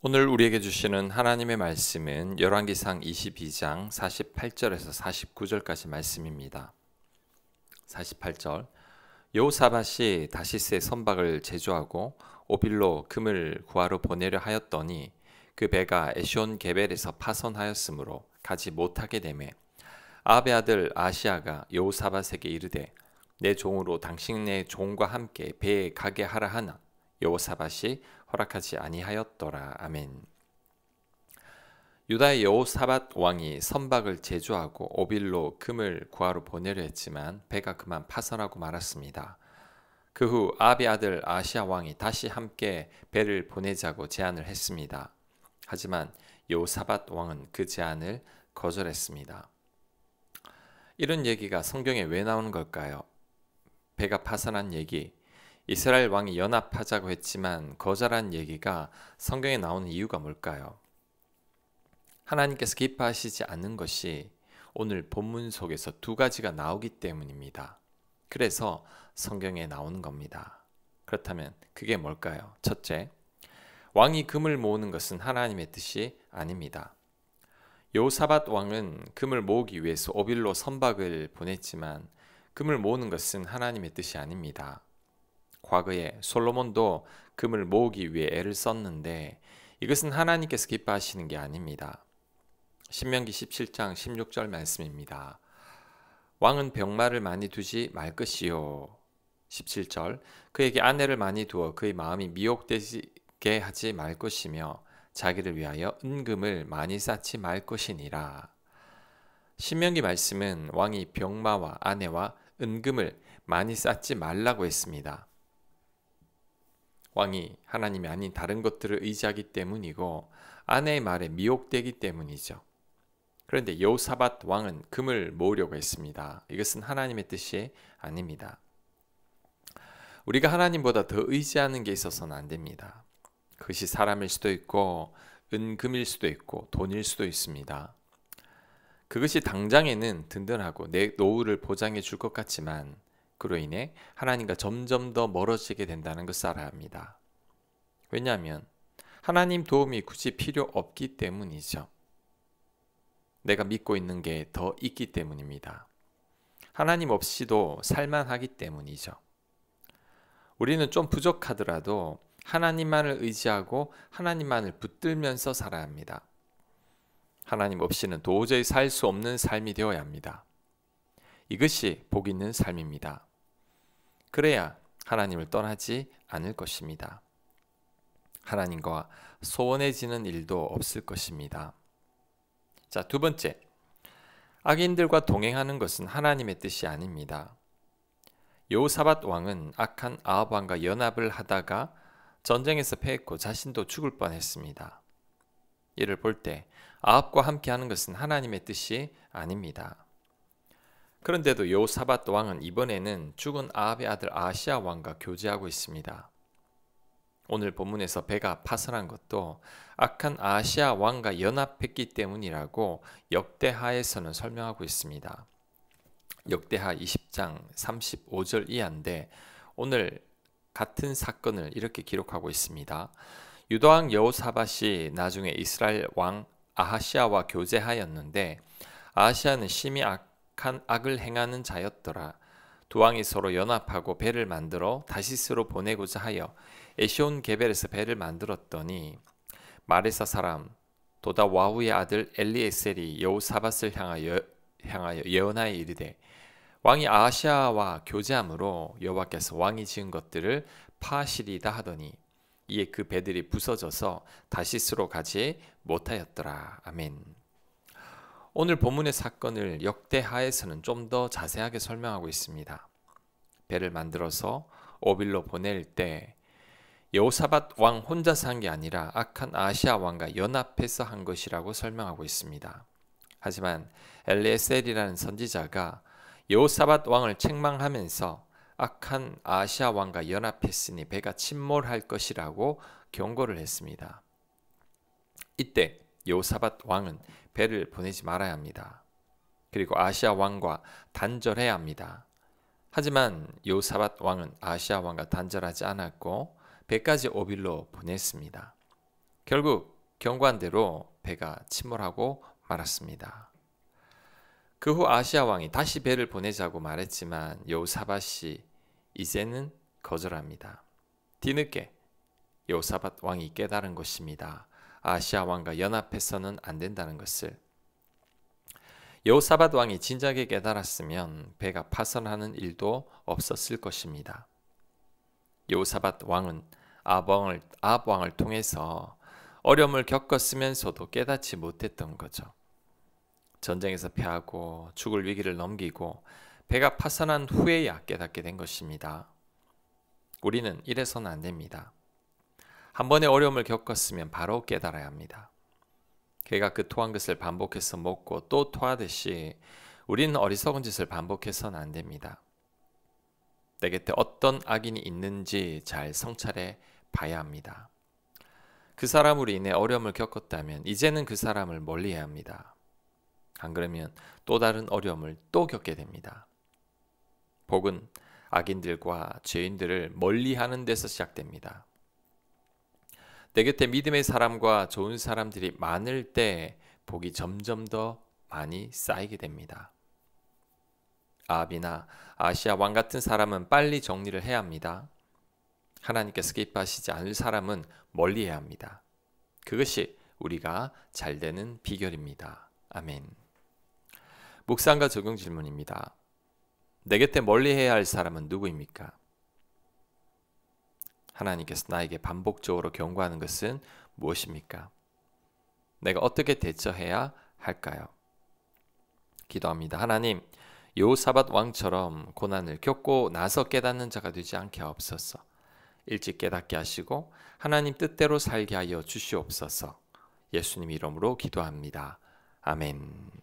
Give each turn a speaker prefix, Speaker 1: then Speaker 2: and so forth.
Speaker 1: 오늘 우리에게 주시는 하나님의 말씀은 열왕기상 22장 48절에서 49절까지 말씀입니다. 48절 여호사밧이 다시스의 선박을 제주하고 오빌로 금을 구하러 보내려 하였더니 그 배가 에시온 게벨에서 파선하였으므로 가지 못하게 되매 아합의 아들 아시아가 여호사밧에게 이르되 내 종으로 당신의 종과 함께 배에 가게 하라 하나 여호사밧이 허락하지 아니하였더라. 아멘. 유다의 여호사밧 왕이 선박을 제주하고 오빌로 금을 구하러 보내려 했지만 배가 그만 파선하고 말았습니다. 그 후 아합의 아들 아시아 왕이 다시 함께 배를 보내자고 제안을 했습니다. 하지만 여호사밧 왕은 그 제안을 거절했습니다. 이런 얘기가 성경에 왜 나오는 걸까요? 배가 파선한 얘기, 이스라엘 왕이 연합하자고 했지만 거절한 얘기가 성경에 나오는 이유가 뭘까요? 하나님께서 기뻐하시지 않는 것이 오늘 본문 속에서 두 가지가 나오기 때문입니다. 그래서 성경에 나오는 겁니다. 그렇다면 그게 뭘까요? 첫째, 왕이 금을 모으는 것은 하나님의 뜻이 아닙니다. 여호사밧 왕은 금을 모으기 위해서 오빌로 선박을 보냈지만 금을 모으는 것은 하나님의 뜻이 아닙니다. 과거에 솔로몬도 금을 모으기 위해 애를 썼는데 이것은 하나님께서 기뻐하시는 게 아닙니다. 신명기 17장 16절 말씀입니다. 왕은 병마를 많이 두지 말 것이요. 17절 그에게 아내를 많이 두어 그의 마음이 미혹되게 하지 말 것이며 자기를 위하여 은금을 많이 쌓지 말 것이니라. 신명기 말씀은 왕이 병마와 아내와 은금을 많이 쌓지 말라고 했습니다. 왕이 하나님이 아닌 다른 것들을 의지하기 때문이고 아내의 말에 미혹되기 때문이죠. 그런데 여호사밧 왕은 금을 모으려고 했습니다. 이것은 하나님의 뜻이 아닙니다. 우리가 하나님보다 더 의지하는 게 있어서는 안 됩니다. 그것이 사람일 수도 있고 은금일 수도 있고 돈일 수도 있습니다. 그것이 당장에는 든든하고 내 노후를 보장해 줄 것 같지만 그로 인해 하나님과 점점 더 멀어지게 된다는 것을 알아야 합니다. 왜냐하면 하나님 도움이 굳이 필요 없기 때문이죠. 내가 믿고 있는 게 더 있기 때문입니다. 하나님 없이도 살만하기 때문이죠. 우리는 좀 부족하더라도 하나님만을 의지하고 하나님만을 붙들면서 살아야 합니다. 하나님 없이는 도저히 살 수 없는 삶이 되어야 합니다. 이것이 복 있는 삶입니다. 그래야 하나님을 떠나지 않을 것입니다. 하나님과 소원해지는 일도 없을 것입니다. 자, 두 번째, 악인들과 동행하는 것은 하나님의 뜻이 아닙니다. 여호사밧 왕은 악한 아합 왕과 연합을 하다가 전쟁에서 패했고 자신도 죽을 뻔했습니다. 이를 볼 때 아합과 함께하는 것은 하나님의 뜻이 아닙니다. 그런데도 여호사밧 왕은 이번에는 죽은 아합의 아들 아시아 왕과 교제하고 있습니다. 오늘 본문에서 배가 파선한 것도 악한 아시아 왕과 연합했기 때문이라고 역대하에서는 설명하고 있습니다. 역대하 20장 35절 이하인데 오늘 같은 사건을 이렇게 기록하고 있습니다. 유다왕 여호사밧이 나중에 이스라엘 왕 아하시아와 교제하였는데 아하시아는 심히 악한 악을 행하는 자였더라. 두 왕이 서로 연합하고 배를 만들어 다시스로 보내고자 하여 에시온 게벨에서 배를 만들었더니 마레사 사람 도다와후의 아들 엘리에셀이 여호사밧을 향하여 예언하여 이르되 왕이 아하시아와 교제함으로 여호와께서 왕이 지은 것들을 파하시리다 하더니 이에 그 배들이 부서져서 다시스로 가지 못하였더라. 아멘. 오늘 본문의 사건을 역대하에서는 좀 더 자세하게 설명하고 있습니다. 배를 만들어서 오빌로 보낼 때 여호사밧 왕 혼자서 한 게 아니라 악한 아시아 왕과 연합해서 한 것이라고 설명하고 있습니다. 하지만 엘리에셀이라는 선지자가 여호사밧 왕을 책망하면서 악한 아시아 왕과 연합했으니 배가 침몰할 것이라고 경고를 했습니다. 이때 여호사밧 왕은 배를 보내지 말아야 합니다. 그리고 아시아 왕과 단절해야 합니다. 하지만 여호사밧 왕은 아시아 왕과 단절하지 않았고 배까지 오빌로 보냈습니다. 결국 경고한 대로 배가 침몰하고 말았습니다. 그 후 아시아 왕이 다시 배를 보내자고 말했지만 여호사밧이 이제는 거절합니다. 뒤늦게 여호사밧 왕이 깨달은 것입니다. 아시아 왕과 연합해서는 안 된다는 것을. 여호사밧 왕이 진작에 깨달았으면 배가 파선하는 일도 없었을 것입니다. 여호사밧 왕은 아합 왕을 통해서 어려움을 겪었으면서도 깨닫지 못했던 거죠. 전쟁에서 패하고 죽을 위기를 넘기고 배가 파선한 후에야 깨닫게 된 것입니다. 우리는 이래서는 안 됩니다. 한 번의 어려움을 겪었으면 바로 깨달아야 합니다. 개가 그 토한 것을 반복해서 먹고 또 토하듯이 우리는 어리석은 짓을 반복해서는 안 됩니다. 내 곁에 어떤 악인이 있는지 잘 성찰해 봐야 합니다. 그 사람으로 인해 어려움을 겪었다면 이제는 그 사람을 멀리해야 합니다. 안 그러면 또 다른 어려움을 또 겪게 됩니다. 복은 악인들과 죄인들을 멀리하는 데서 시작됩니다. 내 곁에 믿음의 사람과 좋은 사람들이 많을 때 복이 점점 더 많이 쌓이게 됩니다. 아합이나 아시아 왕 같은 사람은 빨리 정리를 해야 합니다. 하나님께서 기뻐하시지 않을 사람은 멀리해야 합니다. 그것이 우리가 잘 되는 비결입니다. 아멘. 묵상과 적용 질문입니다. 내 곁에 멀리해야 할 사람은 누구입니까? 하나님께서 나에게 반복적으로 경고하는 것은 무엇입니까? 내가 어떻게 대처해야 할까요? 기도합니다. 하나님, 여호사밧 왕처럼 고난을 겪고 나서 깨닫는 자가 되지 않게 하옵소서. 일찍 깨닫게 하시고 하나님 뜻대로 살게 하여 주시옵소서. 예수님 이름으로 기도합니다. 아멘.